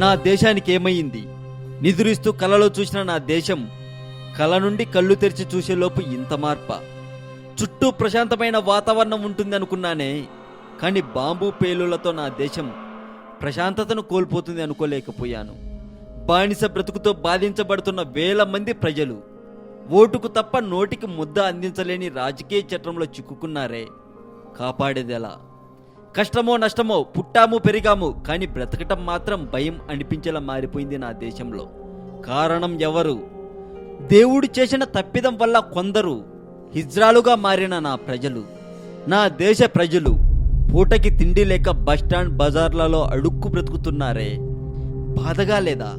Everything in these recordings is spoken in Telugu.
నా దేశానికి ఏమయ్యింది? నిదురిస్తూ కలలో చూసిన నా దేశం కల నుండి కళ్ళు తెరిచి చూసేలోపు ఇంత మార్ప. చుట్టూ ప్రశాంతమైన వాతావరణం ఉంటుంది అనుకున్నానే, కానీ బాంబు పేలులతో నా దేశం ప్రశాంతతను కోల్పోతుంది అనుకోలేకపోయాను. బానిస బ్రతుకుతో బాధించబడుతున్న వేల మంది ప్రజలు ఓటుకు తప్ప నోటికి ముద్ద అందించలేని రాజకీయ చట్రంలో చిక్కుకున్నారే. కాపాడేదెలా? కష్టమో నష్టమో పుట్టాము పెరిగాము, కానీ బ్రతకటం మాత్రం భయం అనిపించేలా మారిపోయింది నా దేశంలో. కారణం ఎవరు? దేవుడు చేసిన తప్పిదం వల్ల కొందరు హిజ్రాలుగా మారిన నా ప్రజలు, నా దేశ ప్రజలు పూటకి తిండి లేక బస్టాండ్ బజార్లలో అడుక్కు బ్రతుకుతున్నారే. బాధగా లేదా?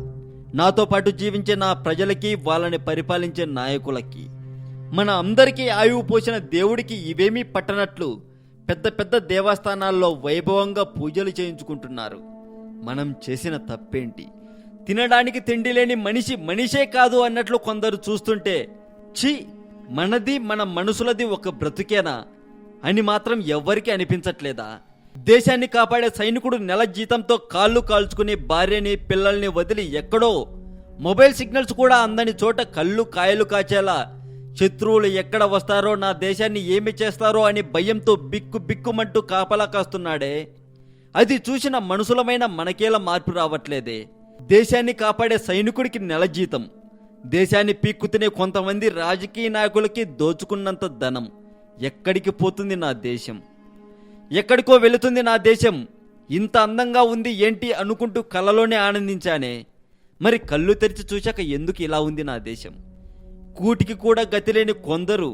నాతో పాటు జీవించే నా ప్రజలకి, వాళ్ళని పరిపాలించే నాయకులకి. మన అందరికీ ఆయువు పోసిన దేవుడికి ఇవేమీ పట్టనట్లు పెద్ద పెద్ద దేవస్థానాల్లో వైభవంగా పూజలు చేయించుకుంటున్నారు. మనం చేసిన తప్పేంటి? తినడానికి తిండి లేని మనిషి మనిషే కాదు అన్నట్లు కొందరు చూస్తుంటే, ఛీ, మనది మన మనుషులది ఒక బ్రతుకేనా అని మాత్రం ఎవ్వరికీ అనిపించట్లేదా? దేశాన్ని కాపాడే సైనికుడు నెల జీతంతో కాళ్ళు కాల్చుకుని భార్యని పిల్లల్ని వదిలి ఎక్కడో మొబైల్ సిగ్నల్స్ కూడా అందని చోట కళ్ళు కాయలు కాచేలా శత్రువులు ఎక్కడ వస్తారో, నా దేశాన్ని ఏమి చేస్తారో అని భయంతో బిక్కు బిక్కుమంటూ కాపలా కాస్తున్నాడే. అది చూసిన మనుషులమైన మనకేలా మార్పు రావట్లేదే? దేశాన్ని కాపాడే సైనికుడికి నెల జీతం, దేశాన్ని పీక్కు తినే కొంతమంది రాజకీయ నాయకులకి దోచుకున్నంత ధనం. ఎక్కడికి పోతుంది నా దేశం? ఎక్కడికో వెళుతుంది నా దేశం. ఇంత అందంగా ఉంది ఏంటి అనుకుంటూ కలలోనే ఆనందించానే, మరి కళ్ళు తెరిచి చూశాక ఎందుకు ఇలా ఉంది నా దేశం? కూటికి కూడా గతిలేని కొందరు,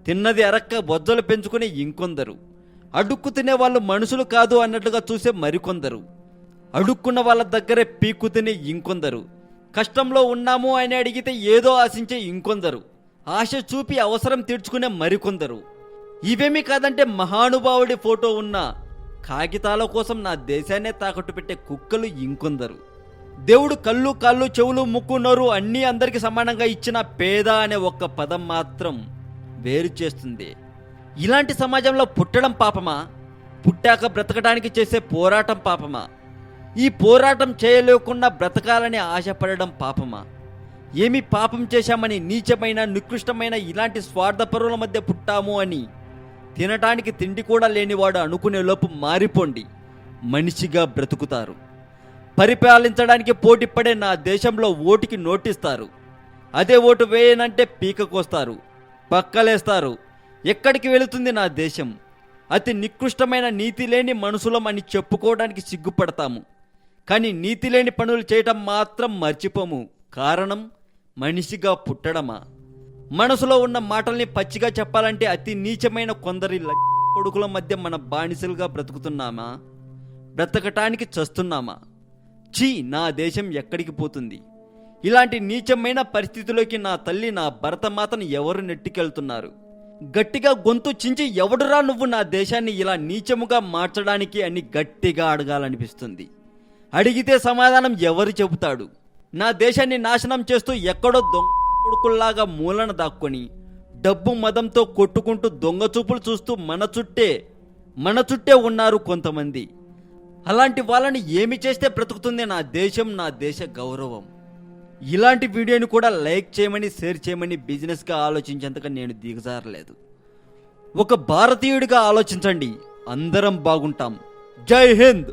తిన్నది అరక్క బొజ్జలు పెంచుకుని ఇంకొందరు, అడుక్కు తినేవాళ్ళు మనుషులు కాదు అన్నట్లుగా చూసే మరికొందరు, అడుక్కున్న వాళ్ళ దగ్గరే పీక్కు తినే ఇంకొందరు, కష్టంలో ఉన్నాము అని అడిగితే ఏదో ఆశించే ఇంకొందరు, ఆశ చూపి అవసరం తీర్చుకునే మరికొందరు. ఇవేమీ కాదంటే మహానుభావుడి ఫోటో ఉన్న కాగితాల కోసం నా దేశాన్నే తాకట్టు పెట్టే కుక్కలు ఇంకొందరు. దేవుడు కళ్ళు కాళ్ళు చెవులు ముక్కు నోరు అన్నీ అందరికీ సమానంగా ఇచ్చిన పేద అనే ఒక్క పదం మాత్రం వేరు చేస్తుంది. ఇలాంటి సమాజంలో పుట్టడం పాపమా? పుట్టాక బ్రతకడానికి చేసే పోరాటం పాపమా? ఈ పోరాటం చేయలేకుండా బ్రతకాలని ఆశపడడం పాపమా? ఏమి పాపం చేశామని నీచమైన నికృష్టమైన ఇలాంటి స్వార్థపరుల మధ్య పుట్టాము అని తినటానికి తిండి కూడా లేనివాడు అనుకునే లోపు మారిపోండి, మనిషిగా బ్రతుకుతారు. పరిపాలించడానికి పోటీ పడే నా దేశంలో ఓటుకి నోటిస్తారు. అదే ఓటు వేయనంటే పీక కోస్తారు, పక్కలేస్తారు. ఎక్కడికి వెళుతుంది నా దేశం? అతి నికృష్టమైన నీతి లేని మనుషులం అని చెప్పుకోవడానికి సిగ్గుపడతాము, కానీ నీతి లేని పనులు చేయటం మాత్రం మర్చిపోము. కారణం మనిషిగా పుట్టడమా? మనసులో ఉన్న మాటల్ని పచ్చిగా చెప్పాలంటే అతి నీచమైన కొందరి కొడుకుల మధ్య మన బానిసలుగా బ్రతుకుతున్నామా? బ్రతకటానికి చస్తున్నామా? ఛీ, నా దేశం ఎక్కడికి పోతుంది? ఇలాంటి నీచమైన పరిస్థితిలోకి నా తల్లి, నా భరతమాతను ఎవరు నెట్టికెళ్తున్నారు? గట్టిగా గొంతు చించి, ఎవడురా నువ్వు నా దేశాన్ని ఇలా నీచముగా మార్చడానికి అని గట్టిగా అడగాలనిపిస్తుంది. అడిగితే సమాధానం ఎవరు చెబుతాడు? నా దేశాన్ని నాశనం చేస్తూ ఎక్కడో దొంగ కొడుకుల్లాగా మూలన దాక్కొని డబ్బు మదంతో కొట్టుకుంటూ దొంగ చూపులు చూస్తూ మన చుట్టే ఉన్నారు కొంతమంది. అలాంటి వాళ్ళని ఏమి చేస్తే బ్రతుకుతుంది నా దేశం, నా దేశ గౌరవం? ఇలాంటి వీడియోని కూడా లైక్ చేయమని, షేర్ చేయమని బిజినెస్గా ఆలోచించేంతగా నేను దిగజారలేదు. ఒక భారతీయుడిగా ఆలోచించండి, అందరం బాగుంటాం. జై హింద్.